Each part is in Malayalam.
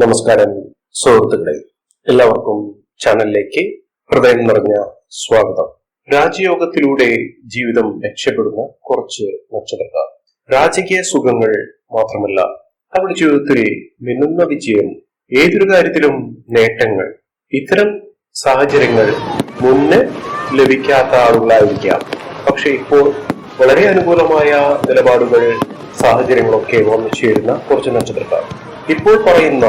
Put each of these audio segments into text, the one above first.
നമസ്കാരം സുഹൃത്തുക്കളെ, എല്ലാവർക്കും ചാനലിലേക്ക് ഹൃദയം നിറഞ്ഞ സ്വാഗതം. രാജയോഗത്തിലൂടെ ജീവിതം രക്ഷപ്പെടുന്ന കുറച്ച് നക്ഷത്രക്കാർ. രാജകീയ സുഖങ്ങൾ മാത്രമല്ല, അവരുടെ ജീവിതത്തിൽ മിന്നുന്ന വിജയം, ഏതൊരു കാര്യത്തിലും നേട്ടങ്ങൾ. ഇത്തരം സാഹചര്യങ്ങൾ മുന്നേ ലഭിക്കാത്ത ആളുകളായിരിക്കാം. പക്ഷെ ഇപ്പോൾ വളരെ അനുകൂലമായ നിലപാടുകൾ, സാഹചര്യങ്ങളൊക്കെ വന്നു ചേരുന്ന കുറച്ച് നക്ഷത്രക്കാർ. ഇപ്പോൾ പറയുന്ന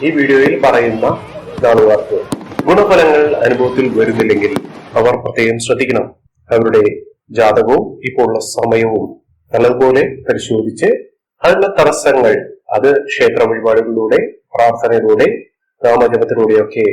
ഈ വീഡിയോയിൽ പറയുന്ന നാളുകാർക്ക് ഗുണഫലങ്ങൾ അനുഭവത്തിൽ വരുന്നില്ലെങ്കിൽ അവർ പ്രത്യേകം ശ്രദ്ധിക്കണം. അവരുടെ ജാതകവും ഇപ്പോഴുള്ള സമയവും നല്ലതുപോലെ പരിശോധിച്ച് അതിനുള്ള തടസ്സങ്ങൾ അത് ക്ഷേത്ര വഴിപാടുകളിലൂടെ, പ്രാർത്ഥനയിലൂടെ, നാമജപത്തിലൂടെയൊക്കെ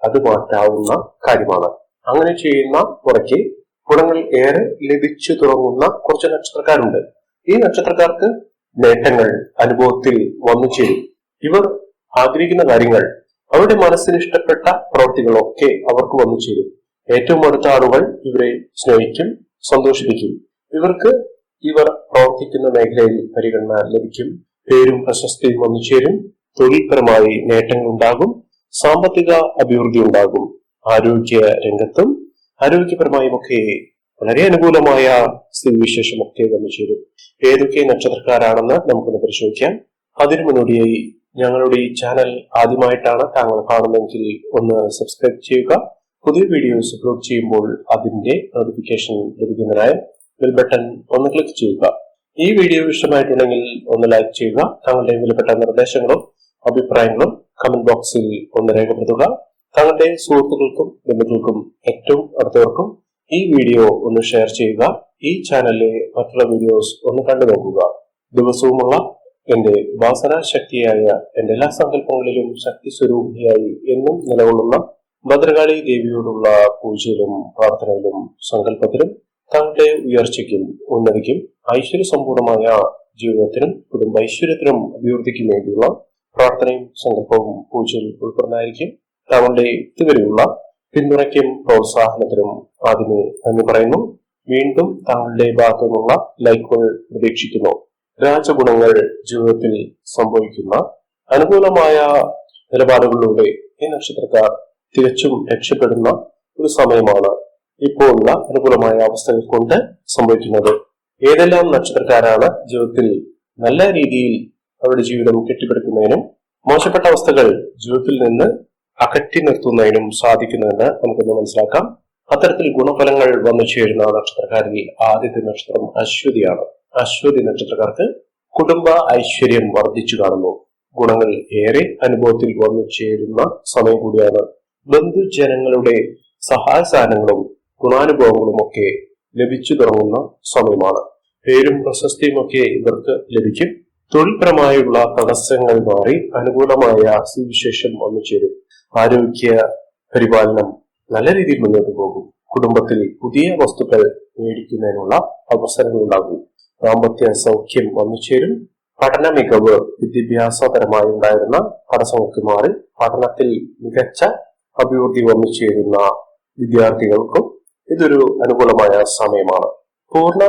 അത് മാറ്റാവുന്ന കാര്യമാണ്. അങ്ങനെ ചെയ്യുന്ന കുറയ്ക്ക് ഗുണങ്ങൾ ഏറെ ലഭിച്ചു തുടങ്ങുന്ന കുറച്ച് നക്ഷത്രക്കാരുണ്ട്. ഈ നക്ഷത്രക്കാർക്ക് നേട്ടങ്ങൾ അനുഭവത്തിൽ വന്നു ചേരും. ഇവർ ആഗ്രഹിക്കുന്ന കാര്യങ്ങൾ, അവരുടെ മനസ്സിന് ഇഷ്ടപ്പെട്ട പ്രവൃത്തികളൊക്കെ അവർക്ക് വന്നു ചേരും. ഏറ്റവും അടുത്ത ആളുകൾ ഇവരെ സ്നേഹിക്കും, സന്തോഷിപ്പിക്കും. ഇവർ പ്രവർത്തിക്കുന്ന മേഖലയിൽ പരിഗണന ലഭിക്കും. പേരും പ്രശസ്തിയും വന്നു ചേരും. തൊഴിൽപരമായി നേട്ടങ്ങൾ ഉണ്ടാകും. സാമ്പത്തിക അഭിവൃദ്ധി ഉണ്ടാകും. ആരോഗ്യ രംഗത്തും ആരോഗ്യപരമായും ഒക്കെ വളരെ അനുകൂലമായ സ്ഥിതിവിശേഷമൊക്കെ വന്നു ചേരും. ഏതൊക്കെ നക്ഷത്രക്കാരാണെന്ന് നമുക്കൊന്ന് പരിശോധിക്കാം. അതിനു മുന്നോടിയായി ഞങ്ങളുടെ ഈ ചാനൽ ആദ്യമായിട്ടാണ് താങ്കൾ കാണുന്നതെങ്കിൽ ഒന്ന് സബ്സ്ക്രൈബ് ചെയ്യുക. പുതിയ വീഡിയോസ് അപ്ലോഡ് ചെയ്യുമ്പോൾ അതിന്റെ നോട്ടിഫിക്കേഷൻ ലഭിക്കുന്നതിനായി ബെൽ ബട്ടൺ ഒന്ന് ക്ലിക്ക് ചെയ്യുക. ഈ വീഡിയോ ഇഷ്ടമായിട്ടുണ്ടെങ്കിൽ ഒന്ന് ലൈക്ക് ചെയ്യുക. താങ്കളുടെ വിലപ്പെട്ട നിർദ്ദേശങ്ങളും അഭിപ്രായങ്ങളും കമന്റ് ബോക്സിൽ ഒന്ന് രേഖപ്പെടുത്തുക. താങ്കളുടെ സുഹൃത്തുക്കൾക്കും ബന്ധുക്കൾക്കും ഏറ്റവും അടുത്തവർക്കും ഈ വീഡിയോ ഒന്ന് ഷെയർ ചെയ്യുക. ഈ ചാനലിലെ മറ്റുള്ള വീഡിയോസ് ഒന്ന് കണ്ടു നോക്കുക. ദിവസവുമുള്ള എന്റെ വാസന ശക്തിയായ എന്റെ എല്ലാ സങ്കല്പങ്ങളിലും ശക്തി സ്വരൂപിയായി എന്നും നിലകൊള്ളുന്ന ഭദ്രകാളി ദേവിയോടുള്ള പൂജയിലും പ്രാർത്ഥനയിലും സങ്കല്പത്തിലും തങ്ങളുടെ ഉയർച്ചയ്ക്കും ഉന്നതിക്കും ഐശ്വര്യസമ്പൂർണമായ ജീവിതത്തിനും കുടുംബ ഐശ്വര്യത്തിനും അഭിവൃദ്ധിക്കും വേണ്ടിയുള്ള പ്രാർത്ഥനയും സങ്കല്പവും പൂജയിൽ ഉൾപ്പെടുന്നതായിരിക്കും. താങ്കളുടെ ഇതുവരെയുള്ള പിന്തുണയ്ക്കും പ്രോത്സാഹനത്തിനും ആദ്യമേ നന്ദി പറയുന്നു. വീണ്ടും താങ്കളുടെ ഭാഗത്തു നിന്നുള്ള ലൈക്കുകൾ പ്രതീക്ഷിക്കുന്നു. രാജഗുണങ്ങൾ ജീവിതത്തിൽ സംഭവിക്കുന്ന അനുകൂലമായ നിലപാടുകളിലൂടെ ഈ നക്ഷത്രക്കാർ തികച്ചും രക്ഷപ്പെടുന്ന ഒരു സമയമാണ് ഇപ്പോഴുള്ള അനുകൂലമായ അവസ്ഥകൾ കൊണ്ട് സംഭവിക്കുന്നത്. ഏതെല്ലാം നക്ഷത്രക്കാരാണ് ജീവിതത്തിൽ നല്ല രീതിയിൽ അവരുടെ ജീവിതം കെട്ടിപ്പടുക്കുന്നതിനും മോശപ്പെട്ട അവസ്ഥകൾ ജീവിതത്തിൽ നിന്ന് അകറ്റി നിർത്തുന്നതിനും സാധിക്കുന്നതെന്ന് നമുക്കൊന്ന് മനസ്സിലാക്കാം. അത്തരത്തിൽ ഗുണഫലങ്ങൾ വന്നു ചേരുന്ന നക്ഷത്രക്കാരിൽ ആദ്യത്തെ നക്ഷത്രം അശ്വതിയാണ്. അശ്വതി നക്ഷത്രക്കാർക്ക് കുടുംബ ഐശ്വര്യം വർദ്ധിച്ചു കാണുന്നു. ഗുണങ്ങൾ ഏറെ അനുഭവത്തിൽ വന്നു ചേരുന്ന സമയം കൂടിയാണ്. ബന്ധുജനങ്ങളുടെ സഹായ സഹനങ്ങളും ഗുണാനുഭവങ്ങളും ഒക്കെ ലഭിച്ചു തുടങ്ങുന്ന സമയമാണ്. പേരും പ്രശസ്തിയും ഒക്കെ ഇവർക്ക് ലഭിക്കും. തൊഴിൽപരമായുള്ള തടസ്സങ്ങൾ മാറി അനുകൂലമായ സ്ഥിതിവിശേഷം വന്നു ചേരും. ആരോഗ്യ പരിപാലനം നല്ല രീതിയിൽ മുന്നോട്ട് പോകും. കുടുംബത്തിൽ പുതിയ വസ്തുക്കൾ മേടിക്കുന്നതിനുള്ള അവസരങ്ങൾ ഉണ്ടാകും. ദാമ്പത്യ സൗഖ്യം വന്നു ചേരും. പഠന മികവ്, വിദ്യാഭ്യാസപരമായി ഉണ്ടായിരുന്ന തടസ്സങ്ങൾക്ക് മാറി പഠനത്തിൽ മികച്ച അഭിവൃദ്ധി വന്നു ചേരുന്ന വിദ്യാർത്ഥികൾക്കും ഇതൊരു അനുകൂലമായ സമയമാണ്. പൂർണ്ണ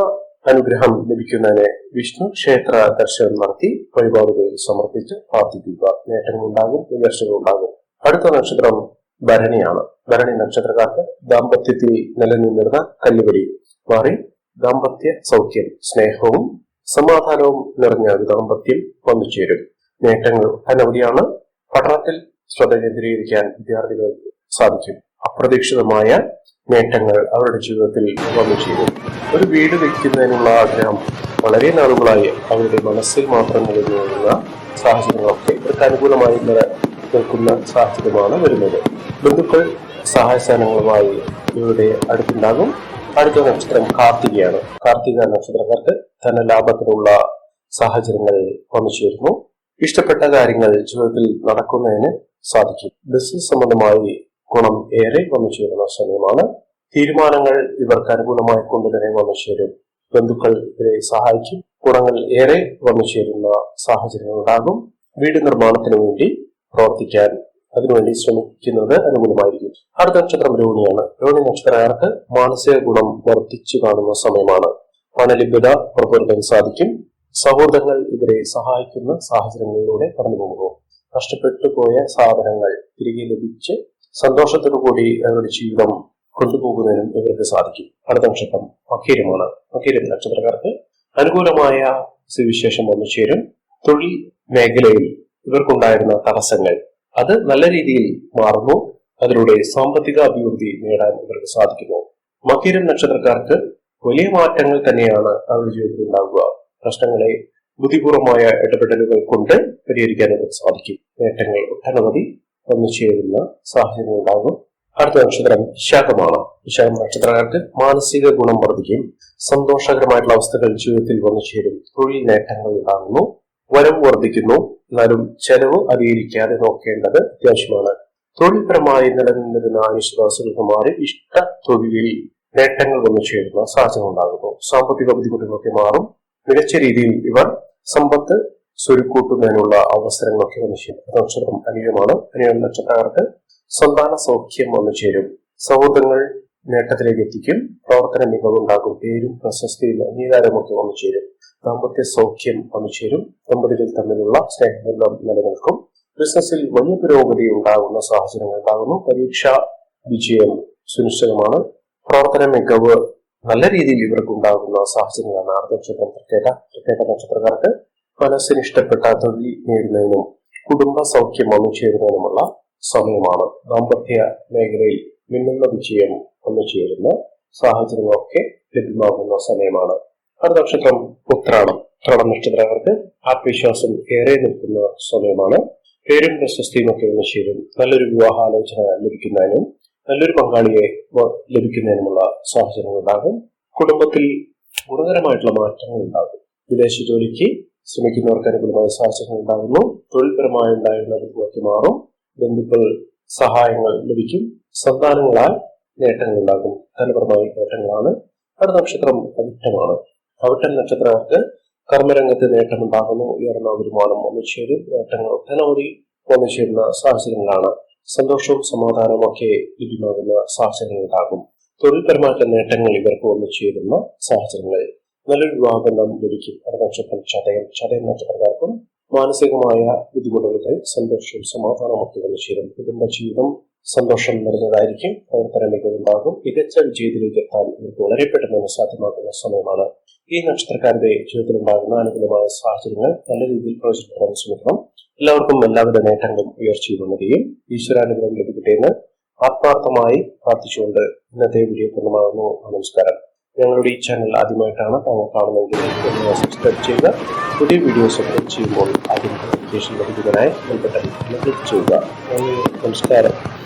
അനുഗ്രഹം ലഭിക്കുന്നതിന് വിഷ്ണു ക്ഷേത്ര ദർശനം നടത്തി വഴിപാടുകൾ സമർപ്പിച്ച് പ്രാർത്ഥിക്കുക. നേട്ടങ്ങൾ ഉണ്ടാകും, ഉയർച്ചകൾ ഉണ്ടാകും. അടുത്ത നക്ഷത്രം ഭരണിയാണ്. ഭരണി നക്ഷത്രക്കാർക്ക് ദാമ്പത്യത്തിൽ നിലനിന്നിരുന്ന കല്ലുകടി മാറി ദാമ്പത്യ സൗഖ്യം, സ്നേഹവും സമാധാനവും നിറഞ്ഞ ഒരു ദാമ്പത്യം വന്നു ചേരും. നേട്ടങ്ങൾ അനവധിയാണ്. പഠനത്തിൽ ശ്രദ്ധ കേന്ദ്രീകരിക്കാൻ വിദ്യാർത്ഥികൾക്ക് സാധിക്കും. അപ്രതീക്ഷിതമായ നേട്ടങ്ങൾ അവരുടെ ജീവിതത്തിൽ വന്നു ചേരും. ഒരു വീട് വയ്ക്കുന്നതിനുള്ള ആഗ്രഹം വളരെ നാളുകളായി അവരുടെ മനസ്സിൽ മാത്രം നിലനിൽക്കുന്ന സാഹചര്യങ്ങളൊക്കെ ഇവർക്ക് അനുകൂലമായി നിൽക്കുന്ന സാഹചര്യമാണ് വരുന്നത്. ബന്ധുക്കൾ സഹായ സേനകളുമായി ഇവരുടെ അടുത്തുണ്ടാകും. അടുത്ത നക്ഷത്രം കാർത്തികയാണ്. കാർത്തിക നക്ഷത്രക്കാർക്ക് ധനലാഭത്തിനുള്ള സാഹചര്യങ്ങൾ വന്നു ചേരുന്നു. ഇഷ്ടപ്പെട്ട കാര്യങ്ങൾ ജീവിതത്തിൽ നടക്കുന്നതിന് സാധിക്കും. ബിസിനസ് സംബന്ധമായി ഗുണം ഏറെ വന്നു ചേരുന്ന സമയമാണ്. തീരുമാനങ്ങൾ ഇവർക്ക് അനുകൂലമായി കൊണ്ടുതന്നെ വന്നു ചേരും. ബന്ധുക്കൾ ഇവരെ സഹായിക്കും. ഗുണങ്ങൾ ഏറെ വന്നു ചേരുന്ന സാഹചര്യങ്ങൾ ഉണ്ടാകും. വീട് നിർമ്മാണത്തിന് വേണ്ടി പ്രവർത്തിക്കാൻ അതിനുവേണ്ടി ശ്രമിക്കുന്നത് അനുകൂലമായിരിക്കും. അടുത്ത നക്ഷത്രം രോഹിണിയാണ്. രോഹിണി നക്ഷത്രക്കാർക്ക് മാനസിക ഗുണം വർദ്ധിച്ചു കാണുന്ന സമയമാണ്. പണലഭ്യത ഉറപ്പുവരുത്താൻ സാധിക്കും. സൗഹൃദങ്ങൾ ഇവരെ സഹായിക്കുന്ന സാഹചര്യങ്ങളിലൂടെ കടന്നു പോകുന്നു. നഷ്ടപ്പെട്ടു പോയ സാധനങ്ങൾ തിരികെ ലഭിച്ച് സന്തോഷത്തോടു കൂടി അവരുടെ ജീവിതം കൊണ്ടുപോകുന്നതിനും ഇവർക്ക് സാധിക്കും. അടുത്ത നക്ഷത്രം മകീരമാണ്. മകീരം നക്ഷത്രക്കാർക്ക് അനുകൂലമായ സുവിശേഷം വന്നു ചേരും. തൊഴിൽ മേഖലയിൽ ഇവർക്കുണ്ടായിരുന്ന തടസ്സങ്ങൾ അത് നല്ല രീതിയിൽ മാറുന്നു. അതിലൂടെ സാമ്പത്തിക അഭിവൃദ്ധി നേടാൻ ഇവർക്ക് സാധിക്കുന്നു. മകീരം നക്ഷത്രക്കാർക്ക് വലിയ മാറ്റങ്ങൾ തന്നെയാണ് അവരുടെ ജീവിതത്തിൽ ഉണ്ടാവുക. പ്രശ്നങ്ങളെ ബുദ്ധിപൂർവമായ ഇടപെടലുകൾ കൊണ്ട് പരിഹരിക്കാൻ ഇവർക്ക് സാധിക്കും. നേട്ടങ്ങൾ ഒട്ടനവധി വന്നു ചേരുന്ന സാഹചര്യം ഉണ്ടാകും. അടുത്ത നക്ഷത്രം വിശാഖമാണ്. വിശാഖം നക്ഷത്രക്കാർക്ക് മാനസിക ഗുണം വർദ്ധിക്കും. സന്തോഷകരമായിട്ടുള്ള അവസ്ഥകൾ ജീവിതത്തിൽ വന്നു ചേരും. തൊഴിൽ നേട്ടങ്ങൾ ഉണ്ടാകുന്നു. വരവ് വർദ്ധിക്കുന്നു. എന്നാലും ചെലവ് അധികരിക്കാതെ നോക്കേണ്ടത് അത്യാവശ്യമാണ്. തൊഴിൽപരമായി നിലനിന്നിരുന്ന അനിശ്ചിതാവസ്ഥകൾക്ക് മാറി ഇഷ്ട തൊഴിലിൽ നേട്ടങ്ങൾ വന്നു ചേരുന്ന സാഹചര്യം ഉണ്ടാകുന്നു. സാമ്പത്തിക ബുദ്ധിമുട്ടുകളൊക്കെ മാറും. മികച്ച രീതിയിൽ ഇവർ സമ്പത്ത് സ്വരുക്കൂട്ടുന്നതിനുള്ള അവസരങ്ങളൊക്കെ വന്നു ചേരും. നക്ഷത്രം അനിയമാണ്. അനിയ നക്ഷത്രക്കാർക്ക് സന്താന സൗഖ്യം വന്നു ചേരും. സൗഹൃദങ്ങൾ നേട്ടത്തിലേക്ക് എത്തിക്കും. പ്രവർത്തന മികവുണ്ടാകും. പേരും പ്രശസ്തിയും അംഗീകാരമൊക്കെ വന്നു ചേരും. ദാമ്പത്യ സൗഖ്യം വന്നു ചേരും. ദമ്പതികൾ തമ്മിലുള്ള സ്നേഹബന്ധം നിലനിൽക്കും. ബിസിനസ്സിൽ വലിയ പുരോഗതി ഉണ്ടാകുന്ന സാഹചര്യങ്ങൾ ഉണ്ടാകുന്നു. പരീക്ഷാ വിജയം സുനിശ്ചിതമാണ്. പ്രവർത്തന മികവ് നല്ല രീതിയിൽ ഇവർക്ക് ഉണ്ടാകുന്ന സാഹചര്യങ്ങളാണ്. അടുത്ത നക്ഷത്രം തൃക്കേട്ട നക്ഷത്രക്കാർക്ക് മനസ്സിന് ഇഷ്ടപ്പെട്ട തൊഴിൽ നേടുന്നതിനും കുടുംബ സൗഖ്യം വന്നു ചേരുന്നതിനുമുള്ള സമയമാണ്. ദാമ്പത്യ മേഖലയിൽ മിന്നുന്ന വിജയം വന്നു ചേരുന്ന സാഹചര്യങ്ങളൊക്കെ ലഭ്യമാകുന്ന സമയമാണ്. അടുത്ത നക്ഷത്രം ഉത്രാടം. ഉത്രാടം നക്ഷത്രക്കാർക്ക് ആത്മവിശ്വാസം ഏറെ നിൽക്കുന്ന സമയമാണ്. പേരും പ്രശസ്തിയും ഒക്കെ വന്നു ചേരും. നല്ലൊരു വിവാഹാലോചന ലഭിക്കുന്നതിനും നല്ലൊരു പങ്കാളിയെ ലഭിക്കുന്നതിനുമുള്ള സാഹചര്യങ്ങൾ ഉണ്ടാകും. കുടുംബത്തിൽ ഗുണകരമായിട്ടുള്ള മാറ്റങ്ങൾ ഉണ്ടാകും. വിദേശ ജോലിക്ക് ശ്രമിക്കുന്നവർക്ക് അനുകൂലമായ സാഹചര്യങ്ങൾ ഉണ്ടാകുന്നു. തൊഴിൽപരമായി ഉണ്ടായിരുന്ന ബുദ്ധിമുട്ട് മാറും. ബന്ധുക്കൾ സഹായങ്ങൾ ലഭിക്കും. സന്താനങ്ങളാൽ നേട്ടങ്ങൾ ഉണ്ടാകും. ധനപരമായ നേട്ടങ്ങളാണ്. അടുത്ത നക്ഷത്രം അവിട്ടമാണ്. അവിട്ടം നക്ഷത്രക്കാർക്ക് കർമ്മരംഗത്ത് നേട്ടമുണ്ടാകുന്നു. ഉയർന്ന വരുമാനം വന്നു ചേരും. നേട്ടങ്ങൾ ഒട്ടനവധി വന്നു ചേരുന്ന സാഹചര്യങ്ങളാണ്. സന്തോഷവും സമാധാനവും ഒക്കെ ലഭ്യമാകുന്ന സാഹചര്യങ്ങൾ ഉണ്ടാകും. തൊഴിൽപരമായിട്ട് നേട്ടങ്ങൾ ഇവർക്ക് വന്നു ചേരുന്ന സാഹചര്യങ്ങൾ. നല്ലൊരു വിവാഹബന്ധം ലഭിക്കും. അടുത്ത നക്ഷത്രം ചതയം നക്ഷത്രക്കാർക്കും മാനസികമായ ബുദ്ധിമുട്ടുകൾക്ക് സന്തോഷവും സമാധാനവും ഒക്കെ വന്നു ചേരും. കുടുംബജീവിതം സന്തോഷം നിറഞ്ഞതായിരിക്കും. പ്രവർത്തന മികവുണ്ടാകും. മികച്ച വിജയത്തിലേക്ക് എത്താൻ ഇവർക്ക് വളരെ പെട്ടെന്ന് സാധ്യമാകുന്ന സമയമാണ്. ഈ നക്ഷത്രക്കാരുടെ ജീവിതത്തിൽ ഉണ്ടാകുന്ന അനുകൂലമായ സാഹചര്യങ്ങൾ നല്ല രീതിയിൽ പ്രയോജനപ്പെടാൻ ശ്രമിക്കണം. എല്ലാവർക്കും എല്ലാവിധ നേട്ടങ്ങളും ഉയർച്ചയും ഉന്നതിയും ഈശ്വരാനുഗ്രഹം ലഭിക്കട്ടെ എന്ന് ആത്മാർത്ഥമായി പ്രാർത്ഥിച്ചുകൊണ്ട് ഇന്നത്തെ വീഡിയോ പൂർണ്ണമാകുന്നു. നമസ്കാരം. ഞങ്ങളുടെ ഈ ചാനൽ ആദ്യമായിട്ടാണ് താങ്കൾ കാണുന്നതെങ്കിൽ സബ്സ്ക്രൈബ് ചെയ്യുക. പുതിയ വീഡിയോസ് അപ്ലോഡ് ചെയ്യുമ്പോൾ ആദ്യം നോട്ടിഫിക്കേഷൻ ലഭിക്കുന്നതിനായി ബെൽ ബട്ടൺ ക്ലിക്ക് ചെയ്യുക. നന്ദി. നമസ്കാരം.